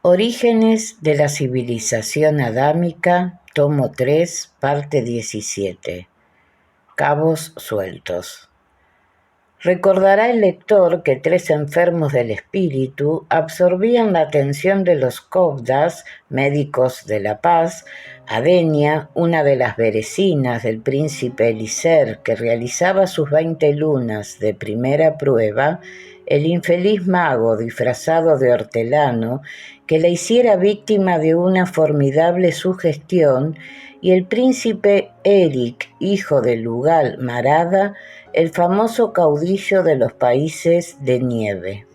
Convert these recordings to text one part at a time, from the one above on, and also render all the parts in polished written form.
Orígenes de la civilización adámica, tomo 3, parte 17. Cabos sueltos. Recordará el lector que 3 enfermos del espíritu absorbían la atención de los Cobdas, médicos de la paz, Adenia, una de las berecinas del príncipe Elíser que realizaba sus 20 lunas de primera prueba, el infeliz mago disfrazado de hortelano que la hiciera víctima de una formidable sugestión, y el príncipe Eric, hijo de Lugal Marada, el famoso caudillo de los países de nieve.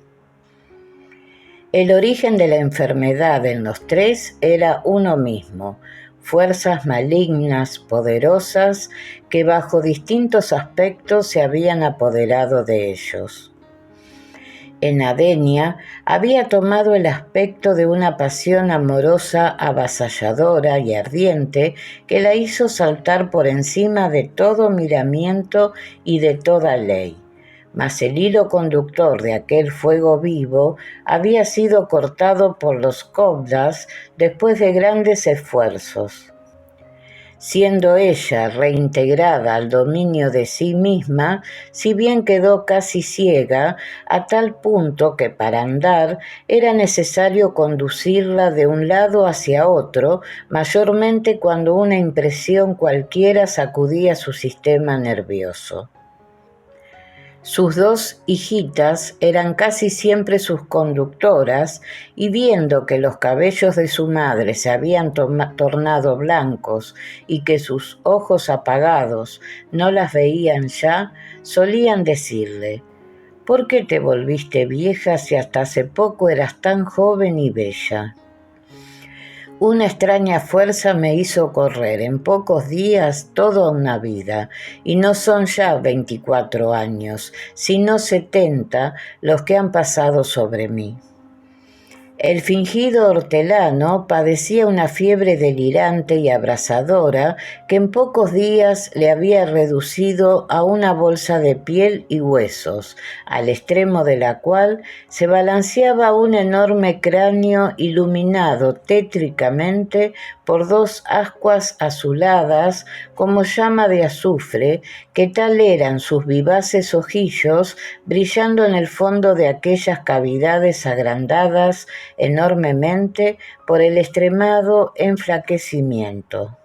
El origen de la enfermedad en los 3 era uno mismo: fuerzas malignas poderosas que bajo distintos aspectos se habían apoderado de ellos. En Adenia había tomado el aspecto de una pasión amorosa avasalladora y ardiente que la hizo saltar por encima de todo miramiento y de toda ley. Mas el hilo conductor de aquel fuego vivo había sido cortado por los Cobdas después de grandes esfuerzos. Siendo ella reintegrada al dominio de sí misma, si bien quedó casi ciega, a tal punto que para andar era necesario conducirla de un lado hacia otro, mayormente cuando una impresión cualquiera sacudía su sistema nervioso. Sus 2 hijitas eran casi siempre sus conductoras, y viendo que los cabellos de su madre se habían tornado blancos y que sus ojos apagados no las veían ya, solían decirle: «¿Por qué te volviste vieja si hasta hace poco eras tan joven y bella?». Una extraña fuerza me hizo correr en pocos días toda una vida, y no son ya 24 años, sino 70 los que han pasado sobre mí. El fingido hortelano padecía una fiebre delirante y abrasadora que en pocos días le había reducido a una bolsa de piel y huesos, al extremo de la cual se balanceaba un enorme cráneo iluminado tétricamente por 2 ascuas azuladas como llama de azufre, que tal eran sus vivaces ojillos brillando en el fondo de aquellas cavidades agrandadas enormemente por el extremado enflaquecimiento.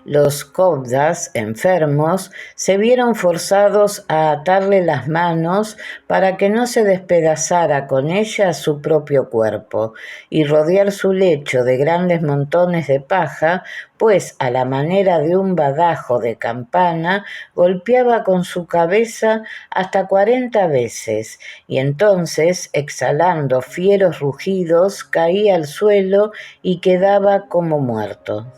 Los Cobdas, enfermos, se vieron forzados a atarle las manos para que no se despedazara con ellas su propio cuerpo, y rodear su lecho de grandes montones de paja, pues a la manera de un badajo de campana golpeaba con su cabeza hasta 40 veces, y entonces, exhalando fieros rugidos, caía al suelo y quedaba como muerto.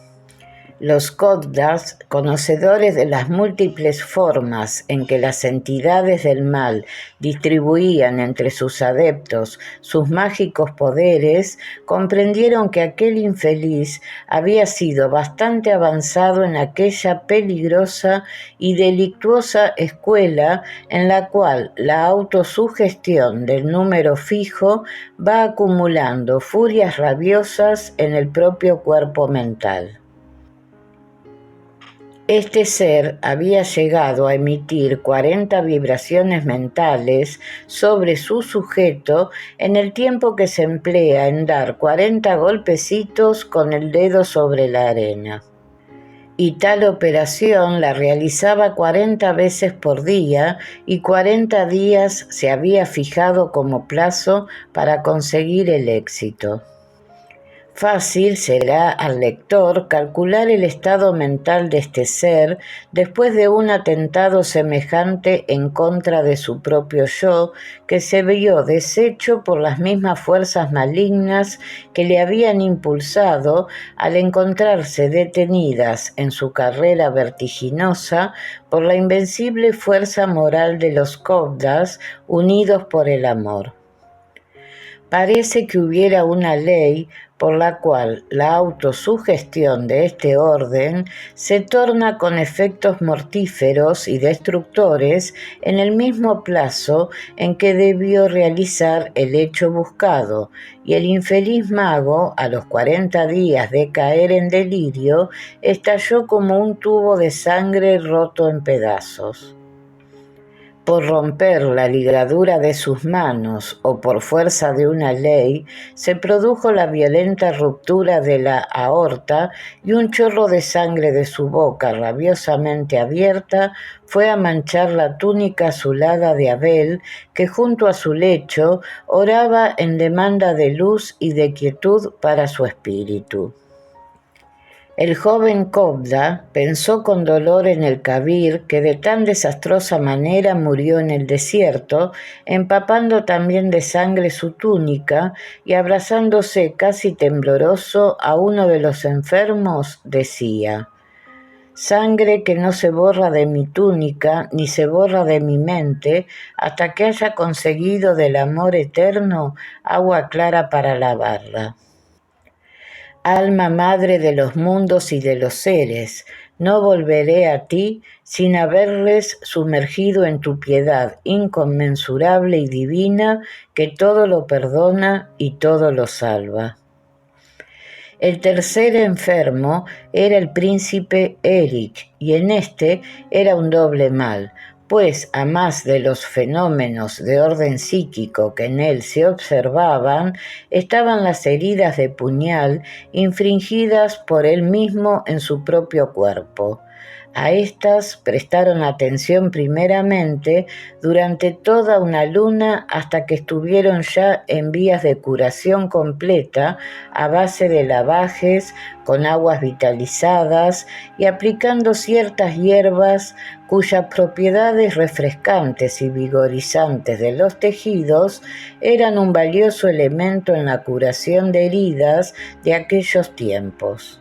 Los Cobdas, conocedores de las múltiples formas en que las entidades del mal distribuían entre sus adeptos sus mágicos poderes, comprendieron que aquel infeliz había sido bastante avanzado en aquella peligrosa y delictuosa escuela en la cual la autosugestión del número fijo va acumulando furias rabiosas en el propio cuerpo mental. Este ser había llegado a emitir 40 vibraciones mentales sobre su sujeto en el tiempo que se emplea en dar 40 golpecitos con el dedo sobre la arena. Y tal operación la realizaba 40 veces por día, y 40 días se había fijado como plazo para conseguir el éxito. Fácil será al lector calcular el estado mental de este ser después de un atentado semejante en contra de su propio yo, que se vio deshecho por las mismas fuerzas malignas que le habían impulsado al encontrarse detenidas en su carrera vertiginosa por la invencible fuerza moral de los Cobdas unidos por el amor. Parece que hubiera una ley por la cual la autosugestión de este orden se torna con efectos mortíferos y destructores en el mismo plazo en que debió realizar el hecho buscado, y el infeliz mago, a los 40 días de caer en delirio, estalló como un tubo de sangre roto en pedazos. Por romper la ligadura de sus manos o por fuerza de una ley, se produjo la violenta ruptura de la aorta y un chorro de sangre de su boca rabiosamente abierta fue a manchar la túnica azulada de Abel, que junto a su lecho oraba en demanda de luz y de quietud para su espíritu. El joven Cobda pensó con dolor en el Kabir, que de tan desastrosa manera murió en el desierto, empapando también de sangre su túnica y abrazándose casi tembloroso a uno de los enfermos, decía: «Sangre que no se borra de mi túnica ni se borra de mi mente hasta que haya conseguido del amor eterno agua clara para lavarla». Alma madre de los mundos y de los seres, no volveré a ti sin haberles sumergido en tu piedad inconmensurable y divina, que todo lo perdona y todo lo salva. El tercer enfermo era el príncipe Eric, y en este era un doble mal, pues a más de los fenómenos de orden psíquico que en él se observaban, estaban las heridas de puñal infringidas por él mismo en su propio cuerpo. A estas prestaron atención primeramente durante toda una luna hasta que estuvieron ya en vías de curación completa a base de lavajes con aguas vitalizadas y aplicando ciertas hierbas cuyas propiedades refrescantes y vigorizantes de los tejidos eran un valioso elemento en la curación de heridas de aquellos tiempos.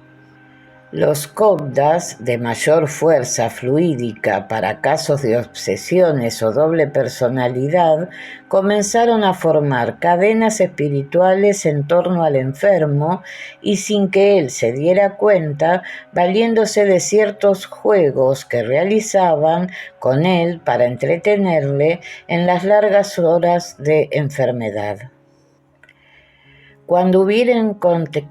Los Cobdas, de mayor fuerza fluídica para casos de obsesiones o doble personalidad, comenzaron a formar cadenas espirituales en torno al enfermo y, sin que él se diera cuenta, valiéndose de ciertos juegos que realizaban con él para entretenerle en las largas horas de enfermedad. Cuando hubieron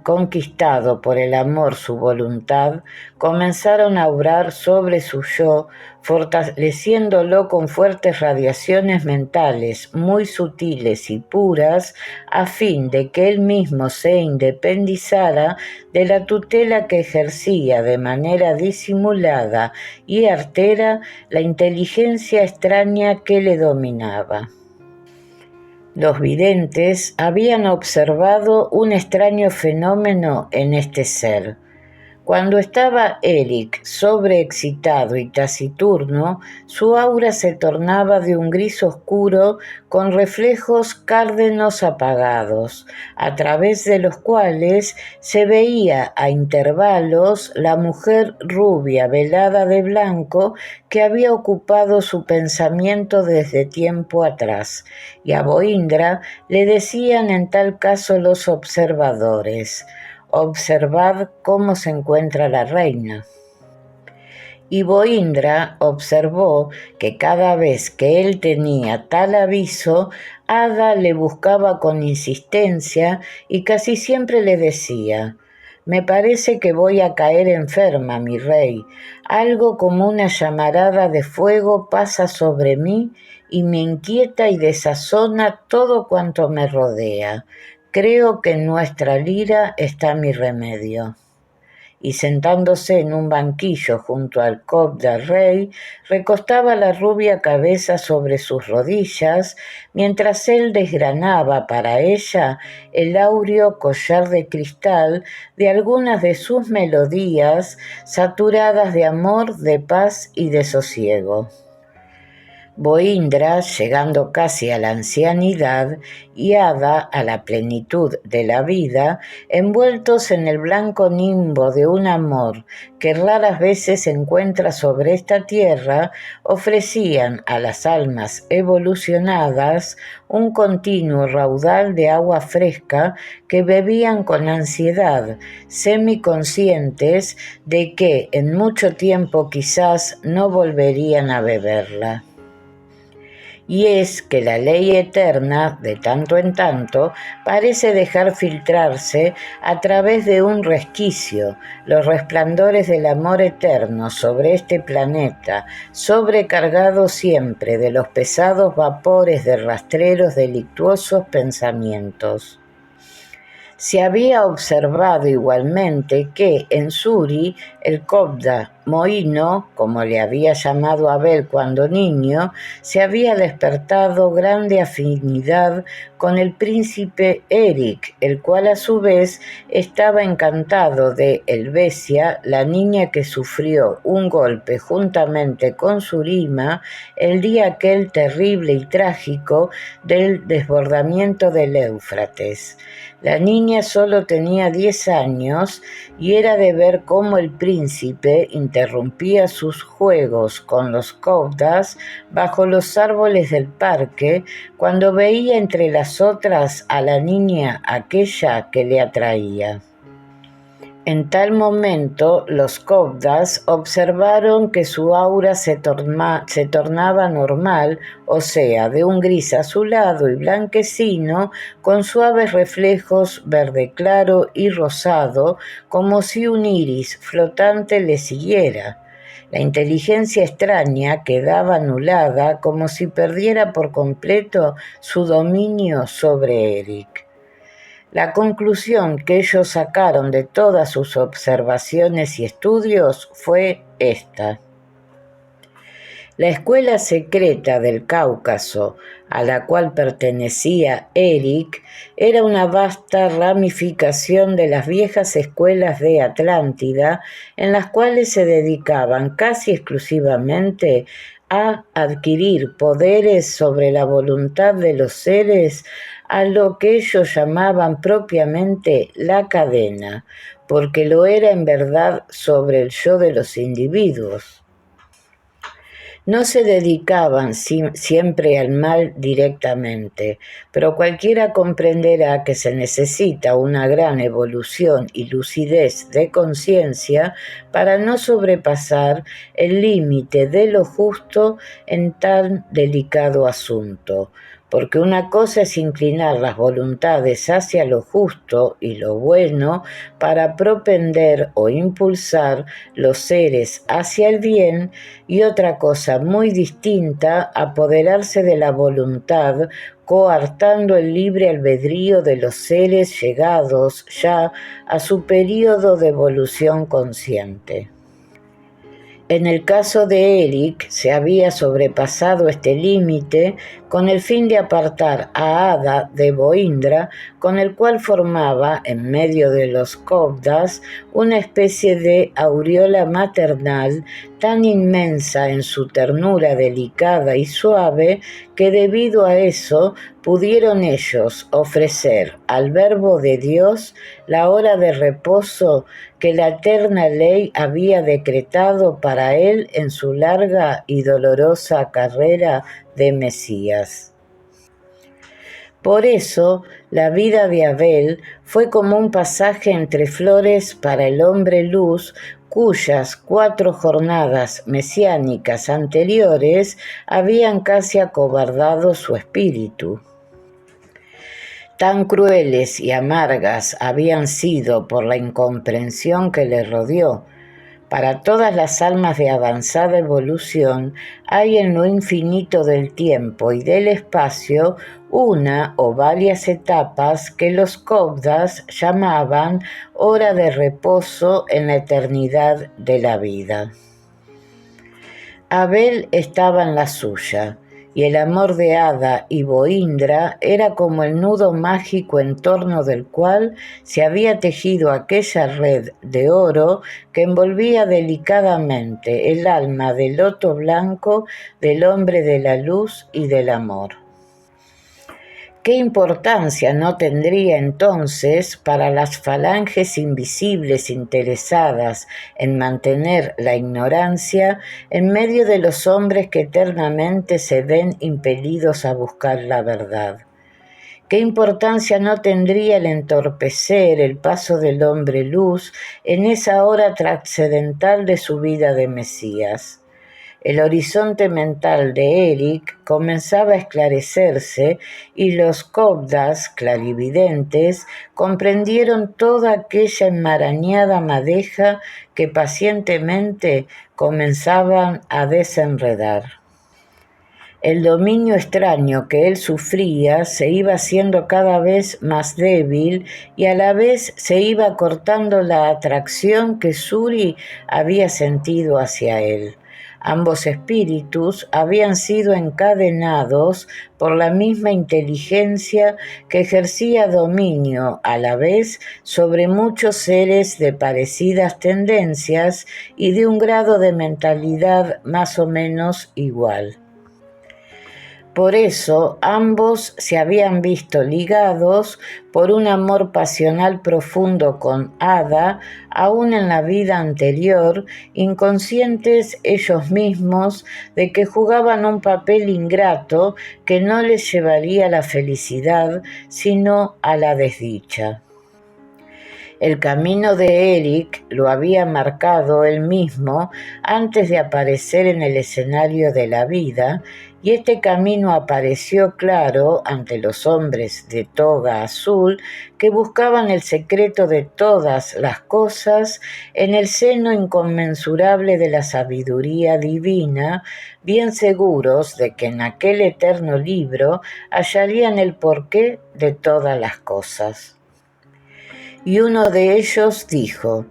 conquistado por el amor su voluntad, comenzaron a obrar sobre su yo, fortaleciéndolo con fuertes radiaciones mentales muy sutiles y puras, a fin de que él mismo se independizara de la tutela que ejercía de manera disimulada y artera la inteligencia extraña que le dominaba. Los videntes habían observado un extraño fenómeno en este ser. Cuando estaba Eric sobreexcitado y taciturno, su aura se tornaba de un gris oscuro con reflejos cárdenos apagados, a través de los cuales se veía a intervalos la mujer rubia velada de blanco que había ocupado su pensamiento desde tiempo atrás, y a Boindra le decían en tal caso los observadores: «Observad cómo se encuentra la reina». Y Boindra observó que cada vez que él tenía tal aviso, Ada le buscaba con insistencia y casi siempre le decía: «Me parece que voy a caer enferma, mi rey. Algo como una llamarada de fuego pasa sobre mí y me inquieta y desazona todo cuanto me rodea. Creo que en nuestra lira está mi remedio». Y sentándose en un banquillo junto al Cobda rey, recostaba la rubia cabeza sobre sus rodillas, mientras él desgranaba para ella el áureo collar de cristal de algunas de sus melodías saturadas de amor, de paz y de sosiego. Boindra, llegando casi a la ancianidad, y Ada a la plenitud de la vida, envueltos en el blanco nimbo de un amor que raras veces se encuentra sobre esta tierra, ofrecían a las almas evolucionadas un continuo raudal de agua fresca que bebían con ansiedad, semiconscientes de que en mucho tiempo quizás no volverían a beberla. Y es que la ley eterna, de tanto en tanto, parece dejar filtrarse a través de un resquicio los resplandores del amor eterno sobre este planeta, sobrecargado siempre de los pesados vapores de rastreros delictuosos pensamientos. Se había observado igualmente que en Suri el Cobda Mohino, como le había llamado Abel cuando niño, se había despertado grande afinidad con el príncipe Eric, el cual a su vez estaba encantado de Helvecia, la niña que sufrió un golpe juntamente con Surima el día aquel terrible y trágico del desbordamiento del Éufrates. La niña solo tenía 10 años y era de ver cómo el príncipe interrumpía sus juegos con los cobdas bajo los árboles del parque cuando veía entre las otras a la niña aquella que le atraía. En tal momento los cobdas observaron que su aura se tornaba normal, o sea, de un gris azulado y blanquecino, con suaves reflejos verde claro y rosado, como si un iris flotante le siguiera. La inteligencia extraña quedaba anulada, como si perdiera por completo su dominio sobre Eric. La conclusión que ellos sacaron de todas sus observaciones y estudios fue esta. La escuela secreta del Cáucaso, a la cual pertenecía Eric, era una vasta ramificación de las viejas escuelas de Atlántida, en las cuales se dedicaban casi exclusivamente a adquirir poderes sobre la voluntad de los seres, a lo que ellos llamaban propiamente la cadena, porque lo era en verdad sobre el yo de los individuos. No se dedicaban siempre al mal directamente, pero cualquiera comprenderá que se necesita una gran evolución y lucidez de conciencia para no sobrepasar el límite de lo justo en tan delicado asunto. Porque una cosa es inclinar las voluntades hacia lo justo y lo bueno para propender o impulsar los seres hacia el bien, y otra cosa muy distinta, apoderarse de la voluntad, coartando el libre albedrío de los seres llegados ya a su período de evolución consciente. En el caso de Eric, se había sobrepasado este límite con el fin de apartar a Ada de Boindra, con el cual formaba, en medio de los cobdas, una especie de aureola maternal tan inmensa en su ternura delicada y suave que debido a eso pudieron ellos ofrecer al Verbo de Dios la hora de reposo que la eterna ley había decretado para él en su larga y dolorosa carrera de Mesías. Por eso, la vida de Abel fue como un pasaje entre flores para el hombre luz, cuyas 4 jornadas mesiánicas anteriores habían casi acobardado su espíritu. Tan crueles y amargas habían sido por la incomprensión que le rodeó. Para todas las almas de avanzada evolución hay en lo infinito del tiempo y del espacio una o varias etapas que los cobdas llamaban hora de reposo en la eternidad de la vida. Abel estaba en la suya, y el amor de Ada y Boindra era como el nudo mágico en torno del cual se había tejido aquella red de oro que envolvía delicadamente el alma del loto blanco del hombre de la luz y del amor. ¿Qué importancia no tendría entonces para las falanges invisibles interesadas en mantener la ignorancia en medio de los hombres que eternamente se ven impelidos a buscar la verdad? ¿Qué importancia no tendría el entorpecer el paso del hombre luz en esa hora trascendental de su vida de Mesías? El horizonte mental de Eric comenzaba a esclarecerse y los Cobdas clarividentes comprendieron toda aquella enmarañada madeja que pacientemente comenzaban a desenredar. El dominio extraño que él sufría se iba haciendo cada vez más débil y a la vez se iba cortando la atracción que Suri había sentido hacia él. Ambos espíritus habían sido encadenados por la misma inteligencia que ejercía dominio a la vez sobre muchos seres de parecidas tendencias y de un grado de mentalidad más o menos igual. Por eso ambos se habían visto ligados por un amor pasional profundo con Ada, aún en la vida anterior, inconscientes ellos mismos de que jugaban un papel ingrato que no les llevaría a la felicidad, sino a la desdicha. El camino de Eric lo había marcado él mismo antes de aparecer en el escenario de la vida, y este camino apareció claro ante los hombres de toga azul que buscaban el secreto de todas las cosas en el seno inconmensurable de la sabiduría divina, bien seguros de que en aquel eterno libro hallarían el porqué de todas las cosas. Y uno de ellos dijo: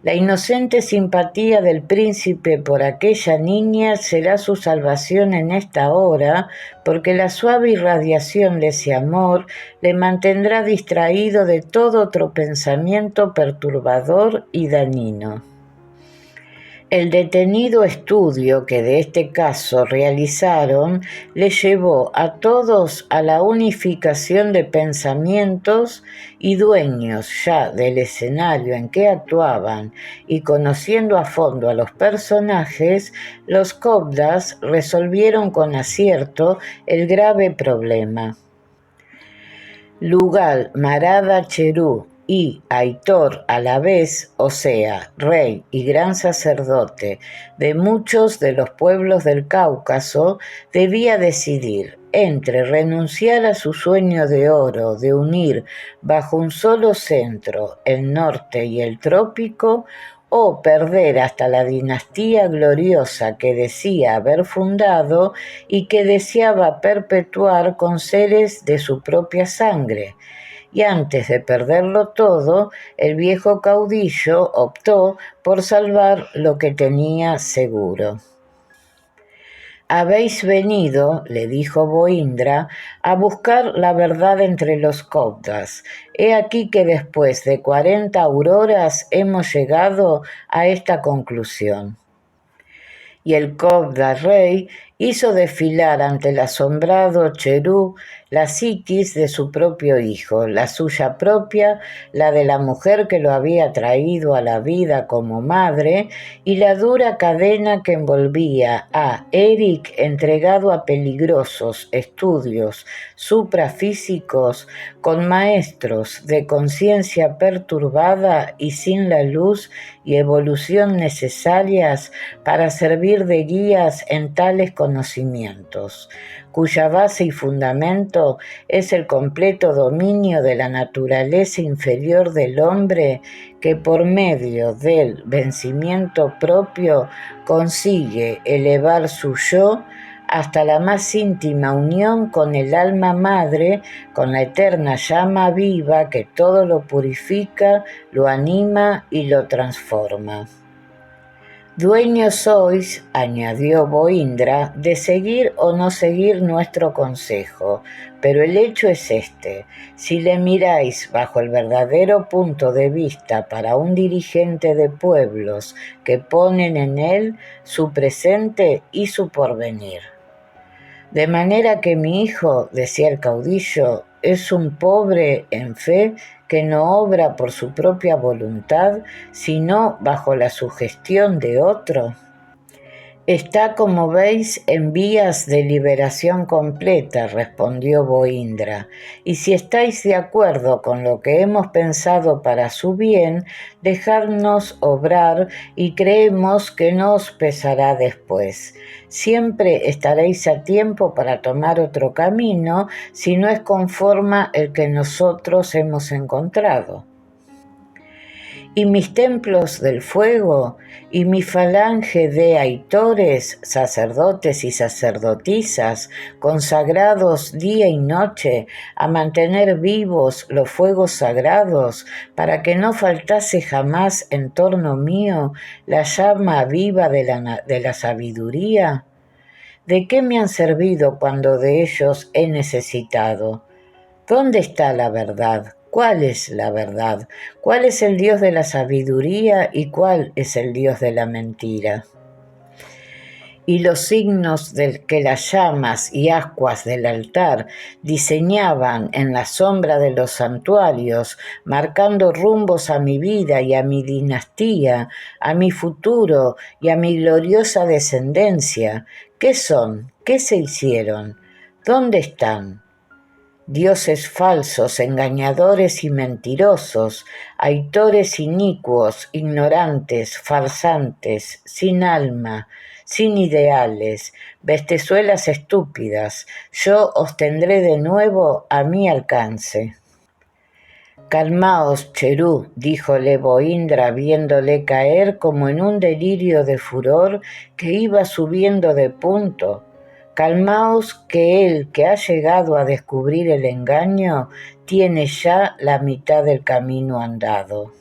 la inocente simpatía del príncipe por aquella niña será su salvación en esta hora, porque la suave irradiación de ese amor le mantendrá distraído de todo otro pensamiento perturbador y dañino. El detenido estudio que de este caso realizaron les llevó a todos a la unificación de pensamientos, y dueños ya del escenario en que actuaban y conociendo a fondo a los personajes, los Cobdas resolvieron con acierto el grave problema. Lugal, Marada Cherú y Aitor a la vez, o sea, rey y gran sacerdote de muchos de los pueblos del Cáucaso, debía decidir entre renunciar a su sueño de oro de unir bajo un solo centro el norte y el trópico, o perder hasta la dinastía gloriosa que decía haber fundado y que deseaba perpetuar con seres de su propia sangre. Y antes de perderlo todo, el viejo caudillo optó por salvar lo que tenía seguro. Habéis venido, le dijo Boindra, a buscar la verdad entre los Cobdas. He aquí que después de 40 auroras hemos llegado a esta conclusión. Y el Cobda rey hizo desfilar ante el asombrado Cherú la psiquis de su propio hijo, la suya propia, la de la mujer que lo había traído a la vida como madre, y la dura cadena que envolvía a Eric entregado a peligrosos estudios suprafísicos con maestros de conciencia perturbada y sin la luz y evolución necesarias para servir de guías en tales conocimientos, cuya base y fundamento es el completo dominio de la naturaleza inferior del hombre, que por medio del vencimiento propio consigue elevar su yo hasta la más íntima unión con el alma madre, con la eterna llama viva que todo lo purifica, lo anima y lo transforma. Dueños sois, añadió Boindra, de seguir o no seguir nuestro consejo, pero el hecho es este: si le miráis bajo el verdadero punto de vista para un dirigente de pueblos que ponen en él su presente y su porvenir. De manera que mi hijo, decía el caudillo, es un pobre en fe que no obra por su propia voluntad, sino bajo la sugestión de otro. Está, como veis, en vías de liberación completa, respondió Boindra, y si estáis de acuerdo con lo que hemos pensado para su bien, dejadnos obrar y creemos que no os pesará después. Siempre estaréis a tiempo para tomar otro camino si no es conforme el que nosotros hemos encontrado. Y mis templos del fuego, y mi falange de aitores, sacerdotes y sacerdotisas, consagrados día y noche a mantener vivos los fuegos sagrados, para que no faltase jamás en torno mío la llama viva de la sabiduría. ¿De qué me han servido cuando de ellos he necesitado? ¿Dónde está la verdad? ¿Cuál es la verdad? ¿Cuál es el Dios de la sabiduría y cuál es el Dios de la mentira? Y los signos que las llamas y ascuas del altar diseñaban en la sombra de los santuarios, marcando rumbos a mi vida y a mi dinastía, a mi futuro y a mi gloriosa descendencia, ¿qué son? ¿Qué se hicieron? ¿Dónde están? Dioses falsos, engañadores y mentirosos, aitores inicuos, ignorantes, farsantes, sin alma, sin ideales, bestezuelas estúpidas, yo os tendré de nuevo a mi alcance. Calmaos, Cherú, díjole Boindra viéndole caer como en un delirio de furor que iba subiendo de punto. Calmaos, que él que ha llegado a descubrir el engaño tiene ya la mitad del camino andado.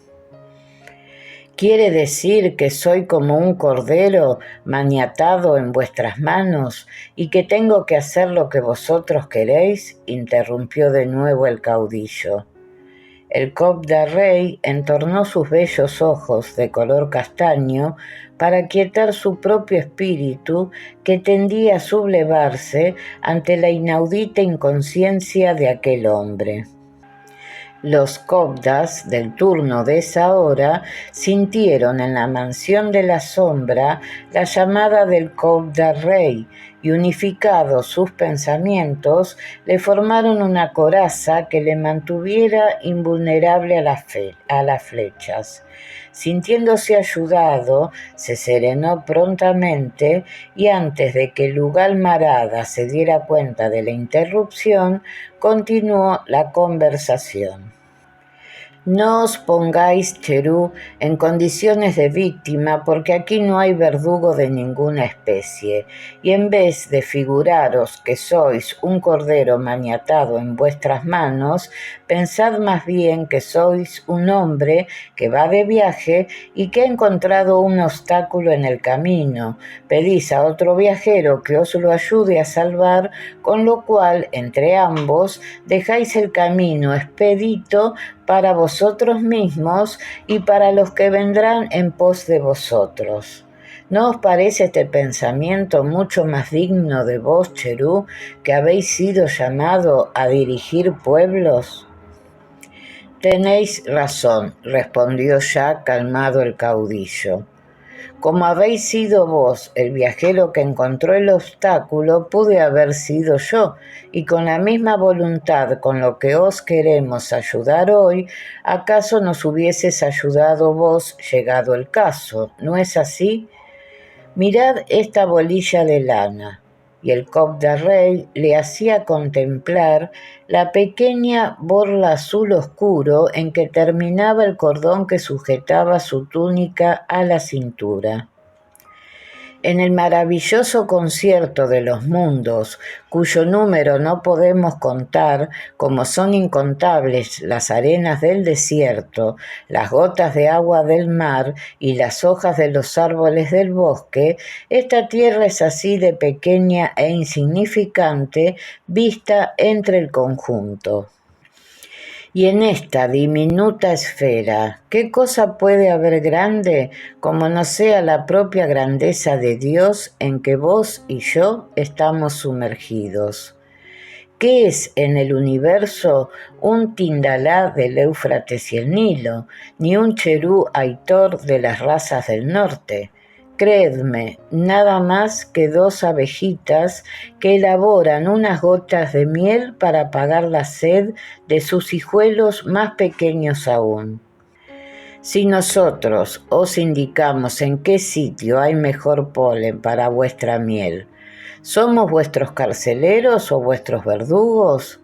¿Quiere decir que soy como un cordero maniatado en vuestras manos y que tengo que hacer lo que vosotros queréis? Interrumpió de nuevo el caudillo. El Cobda Rey entornó sus bellos ojos de color castaño para quietar su propio espíritu que tendía a sublevarse ante la inaudita inconsciencia de aquel hombre. Los Cobdas del turno de esa hora sintieron en la mansión de la sombra la llamada del Cobda Rey y unificados sus pensamientos le formaron una coraza que le mantuviera invulnerable a las flechas. Sintiéndose ayudado, se serenó prontamente y antes de que Lugal Marada se diera cuenta de la interrupción, continuó la conversación. No os pongáis, Cherú, en condiciones de víctima, porque aquí no hay verdugo de ninguna especie, y en vez de figuraros que sois un cordero maniatado en vuestras manos, pensad más bien que sois un hombre que va de viaje y que ha encontrado un obstáculo en el camino. Pedís a otro viajero que os lo ayude a salvar, con lo cual, entre ambos, dejáis el camino expedito para vosotros mismos y para los que vendrán en pos de vosotros. ¿No os parece este pensamiento mucho más digno de vos, Cherú, que habéis sido llamado a dirigir pueblos? Tenéis razón, respondió ya calmado el caudillo. Como habéis sido vos el viajero que encontró el obstáculo, pude haber sido yo, y con la misma voluntad con lo que os queremos ayudar hoy, ¿acaso nos hubieses ayudado vos llegado el caso? ¿No es así? Mirad esta bolilla de lana. Y el Cobda Rey le hacía contemplar la pequeña borla azul oscuro en que terminaba el cordón que sujetaba su túnica a la cintura. En el maravilloso concierto de los mundos, cuyo número no podemos contar, como son incontables las arenas del desierto, las gotas de agua del mar y las hojas de los árboles del bosque, esta tierra es así de pequeña e insignificante vista entre el conjunto. Y en esta diminuta esfera, ¿qué cosa puede haber grande como no sea la propia grandeza de Dios en que vos y yo estamos sumergidos? ¿Qué es en el universo un Tindalá del Éufrates y el Nilo, ni un Cherú Aitor de las razas del norte? Creedme, nada más que dos abejitas que elaboran unas gotas de miel para apagar la sed de sus hijuelos más pequeños aún. Si nosotros os indicamos en qué sitio hay mejor polen para vuestra miel, ¿somos vuestros carceleros o vuestros verdugos?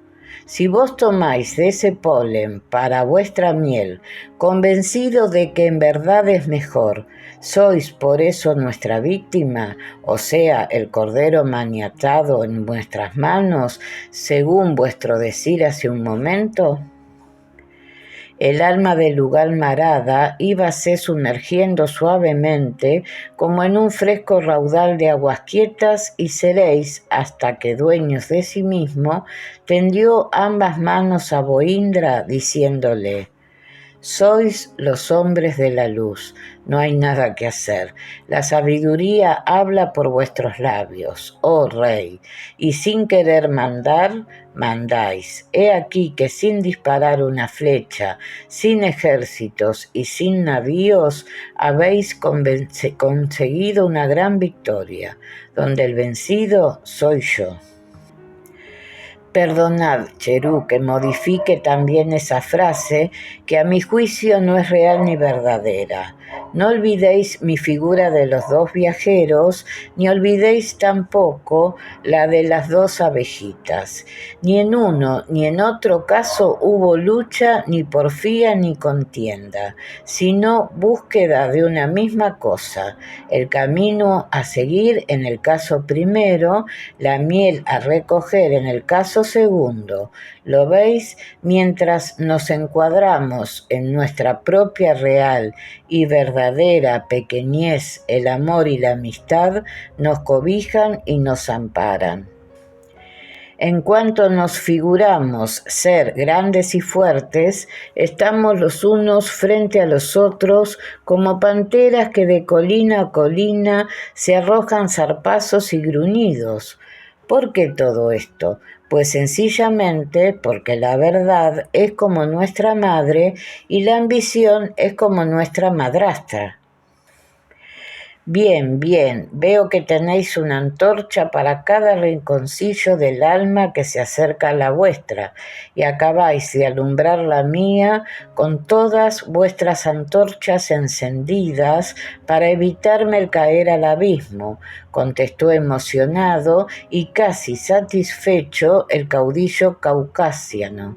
Si vos tomáis de ese polen para vuestra miel, convencido de que en verdad es mejor, ¿sois por eso nuestra víctima, o sea, el cordero maniatado en vuestras manos, según vuestro decir hace un momento? El alma del lugar marada íbase sumergiendo suavemente como en un fresco raudal de aguas quietas y seréis, hasta que dueños de sí mismo, tendió ambas manos a Boindra diciéndole: sois los hombres de la luz, no hay nada que hacer. La sabiduría habla por vuestros labios, oh rey, y sin querer mandar, mandáis. He aquí que sin disparar una flecha, sin ejércitos y sin navíos, habéis conseguido una gran victoria, donde el vencido soy yo. Perdonad, Cherú, que modifique también esa frase, que a mi juicio no es real ni verdadera. No olvidéis mi figura de los dos viajeros, ni olvidéis tampoco la de las dos abejitas. Ni en uno ni en otro caso hubo lucha, ni porfía, ni contienda, sino búsqueda de una misma cosa, el camino a seguir en el caso primero, la miel a recoger en el caso segundo. ¿Lo veis? Mientras nos encuadramos en nuestra propia real y verdadera pequeñez, el amor y la amistad nos cobijan y nos amparan. En cuanto nos figuramos ser grandes y fuertes, estamos los unos frente a los otros como panteras que de colina a colina se arrojan zarpazos y gruñidos. ¿Por qué todo esto? Pues sencillamente porque la verdad es como nuestra madre y la ambición es como nuestra madrastra. Bien, bien, veo que tenéis una antorcha para cada rinconcillo del alma que se acerca a la vuestra, y acabáis de alumbrar la mía con todas vuestras antorchas encendidas para evitarme el caer al abismo, contestó emocionado y casi satisfecho el caudillo caucasiano.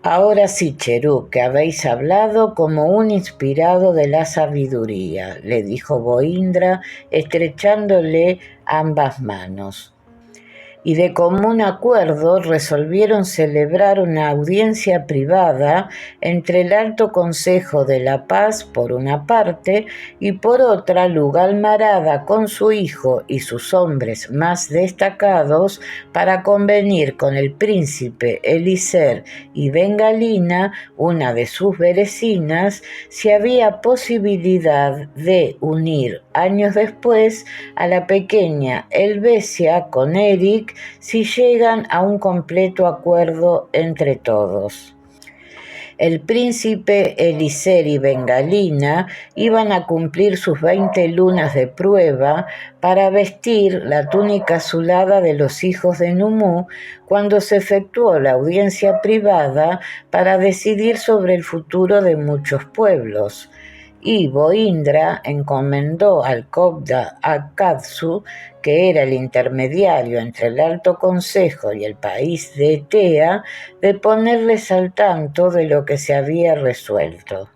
Ahora sí, Cherú, que habéis hablado como un inspirado de la sabiduría, le dijo Boindra, estrechándole ambas manos. Y de común acuerdo resolvieron celebrar una audiencia privada entre el Alto Consejo de la Paz por una parte y por otra Lugal Marada con su hijo y sus hombres más destacados para convenir con el príncipe Elíser y Bengalina, una de sus vecinas, si había posibilidad de unir años después a la pequeña Helvecia con Eric si llegan a un completo acuerdo entre todos. El príncipe Elíser y Bengalina iban a cumplir sus 20 lunas de prueba para vestir la túnica azulada de los hijos de Numú cuando se efectuó la audiencia privada para decidir sobre el futuro de muchos pueblos. Y Boindra encomendó al Cobda Akatsu, que era el intermediario entre el Alto Consejo y el país de Etea, de ponerles al tanto de lo que se había resuelto.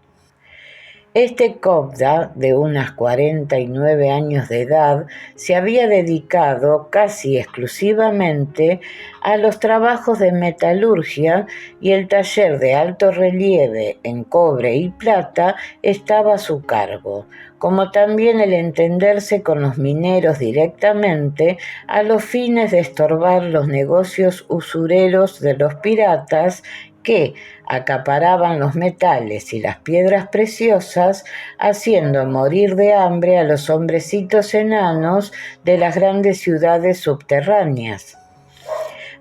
Este Cobda, de unas 49 años de edad, se había dedicado casi exclusivamente a los trabajos de metalurgia y el taller de alto relieve en cobre y plata estaba a su cargo, como también el entenderse con los mineros directamente a los fines de estorbar los negocios usureros de los piratas que acaparaban los metales y las piedras preciosas, haciendo morir de hambre a los hombrecitos enanos de las grandes ciudades subterráneas.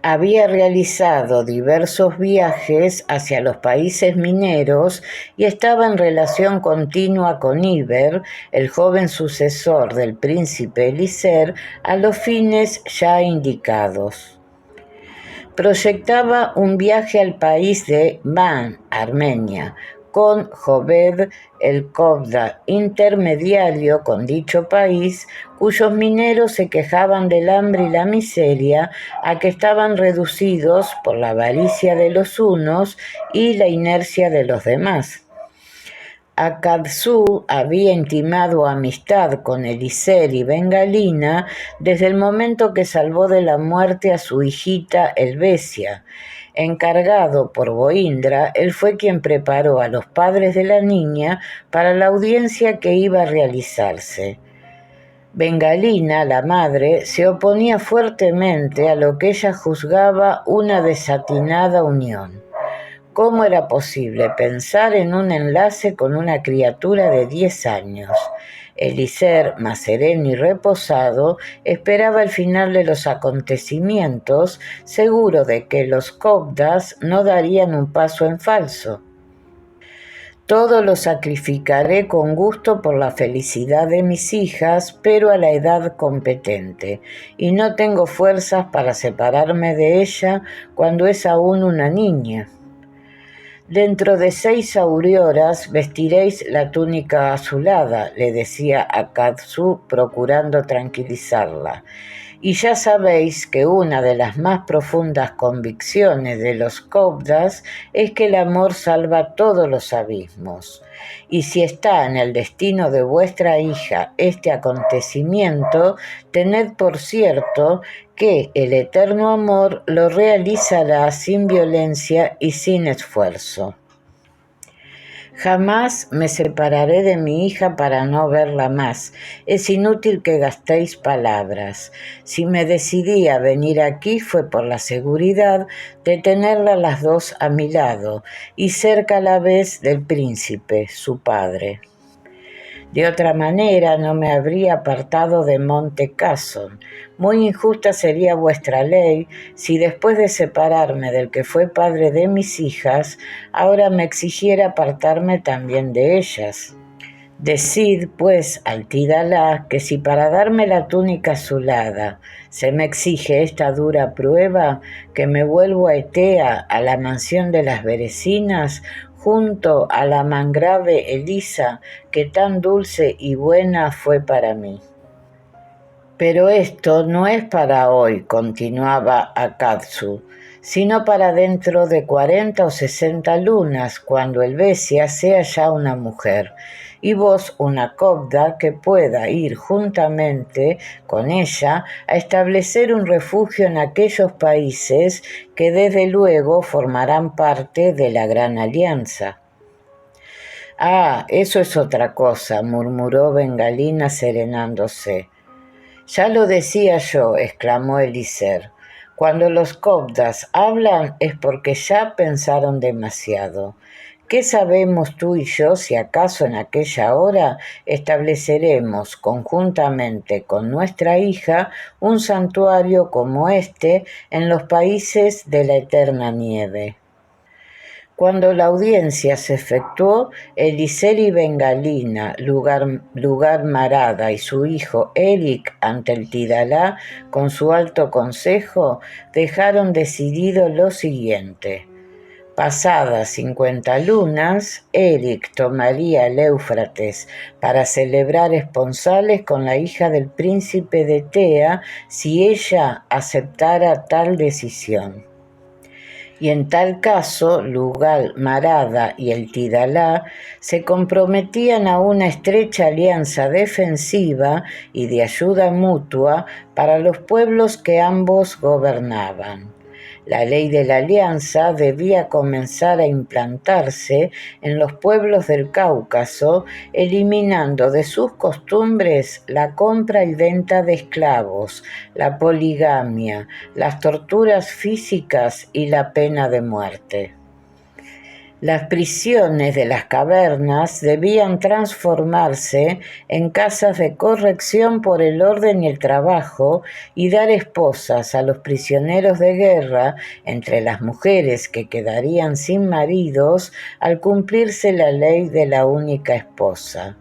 Había realizado diversos viajes hacia los países mineros y estaba en relación continua con Iber, el joven sucesor del príncipe Eliezer, a los fines ya indicados. Proyectaba un viaje al país de Van, Armenia, con Joved el Cobda, intermediario con dicho país, cuyos mineros se quejaban del hambre y la miseria a que estaban reducidos por la avaricia de los unos y la inercia de los demás. Akad-Su había intimado amistad con Eliezer y Bengalina desde el momento que salvó de la muerte a su hijita Helvecia. Encargado por Boindra, él fue quien preparó a los padres de la niña para la audiencia que iba a realizarse. Bengalina, la madre, se oponía fuertemente a lo que ella juzgaba una desatinada unión. ¿Cómo era posible pensar en un enlace con una criatura de 10 años? Eliezer, más sereno y reposado, esperaba el final de los acontecimientos, seguro de que los Cobdas no darían un paso en falso. Todo lo sacrificaré con gusto por la felicidad de mis hijas, pero a la edad competente, y no tengo fuerzas para separarme de ella cuando es aún una niña. Dentro de 6 aurioras vestiréis la túnica azulada, le decía a Akad-Su, procurando tranquilizarla. Y ya sabéis que una de las más profundas convicciones de los Cobdas es que el amor salva todos los abismos. Y si está en el destino de vuestra hija este acontecimiento, tened por cierto que el eterno amor lo realizará sin violencia y sin esfuerzo. Jamás me separaré de mi hija para no verla más. Es inútil que gastéis palabras. Si me decidí a venir aquí fue por la seguridad de tenerlas las dos a mi lado y cerca a la vez del príncipe, su padre. De otra manera no me habría apartado de Monte Casson. Muy injusta sería vuestra ley si después de separarme del que fue padre de mis hijas, ahora me exigiera apartarme también de ellas. Decid, pues, al Tidalá que si para darme la túnica azulada se me exige esta dura prueba, que me vuelvo a Etea, a la mansión de las Berecinas, junto a la mangrave Elisa, que tan dulce y buena fue para mí. Pero esto no es para hoy, continuaba Akad-Su, sino para dentro de 40 o 60 lunas, cuando Helvecia sea ya una mujer, y vos una Cobda que pueda ir juntamente con ella a establecer un refugio en aquellos países que desde luego formarán parte de la Gran Alianza. Ah, eso es otra cosa, murmuró Bengalina serenándose. Ya lo decía yo, exclamó Eliezer. Cuando los Cobdas hablan es porque ya pensaron demasiado. ¿Qué sabemos tú y yo si acaso en aquella hora estableceremos conjuntamente con nuestra hija un santuario como este en los países de la eterna nieve? Cuando la audiencia se efectuó, Eliezer y Bengalina, Lugar Marada y su hijo Eric ante el Tidalá, con su alto consejo, dejaron decidido lo siguiente. Pasadas 50 lunas, Eric tomaría el Éufrates para celebrar esponsales con la hija del príncipe de Tea si ella aceptara tal decisión. y en tal caso Lugal, Marada y el Tidalá se comprometían a una estrecha alianza defensiva y de ayuda mutua para los pueblos que ambos gobernaban. La ley de la alianza debía comenzar a implantarse en los pueblos del Cáucaso, eliminando de sus costumbres la compra y venta de esclavos, la poligamia, las torturas físicas y la pena de muerte. Las prisiones de las cavernas debían transformarse en casas de corrección por el orden y el trabajo y dar esposas a los prisioneros de guerra, entre las mujeres que quedarían sin maridos al cumplirse la ley de la única esposa.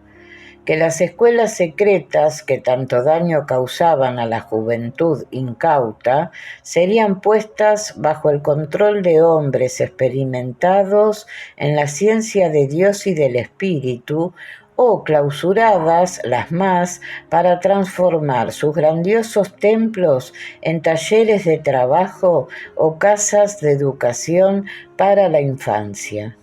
Que las escuelas secretas que tanto daño causaban a la juventud incauta serían puestas bajo el control de hombres experimentados en la ciencia de Dios y del Espíritu, o clausuradas las más para transformar sus grandiosos templos en talleres de trabajo o casas de educación para la infancia.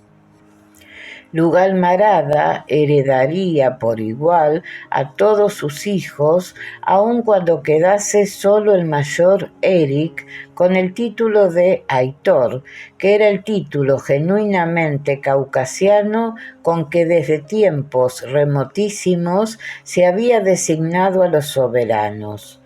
Lugal Marada heredaría por igual a todos sus hijos, aun cuando quedase solo el mayor Eric, con el título de Aitor, que era el título genuinamente caucasiano con que desde tiempos remotísimos se había designado a los soberanos.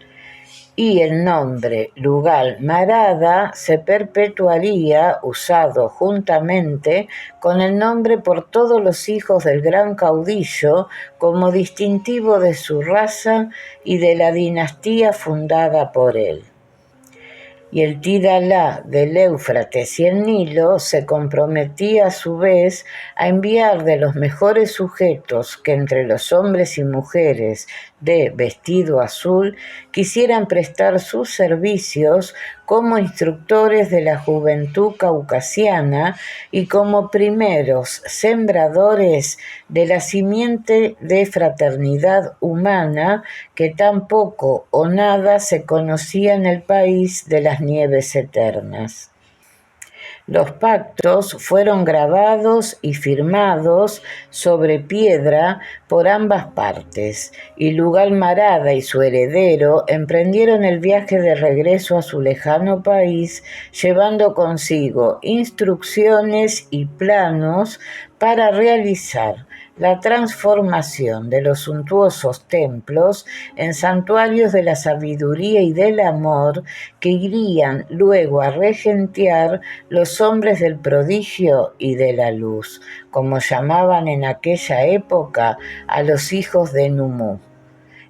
Y el nombre Lugal Marada se perpetuaría usado juntamente con el nombre por todos los hijos del gran caudillo como distintivo de su raza y de la dinastía fundada por él. Y el Tidalá del Éufrates y el Nilo se comprometía a su vez a enviar de los mejores sujetos que entre los hombres y mujeres de vestido azul quisieran prestar sus servicios como instructores de la juventud caucasiana y como primeros sembradores de la simiente de fraternidad humana que tan poco o nada se conocía en el país de las nieves eternas. Los pactos fueron grabados y firmados sobre piedra por ambas partes, y Lugal Marada y su heredero emprendieron el viaje de regreso a su lejano país, llevando consigo instrucciones y planos para realizar la transformación de los suntuosos templos en santuarios de la sabiduría y del amor que irían luego a regentear los hombres del prodigio y de la luz, como llamaban en aquella época a los hijos de Numú.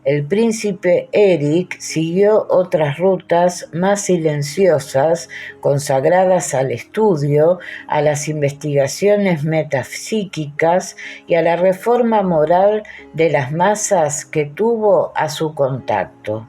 El príncipe Eric siguió otras rutas más silenciosas, consagradas al estudio, a las investigaciones metapsíquicas y a la reforma moral de las masas que tuvo a su contacto.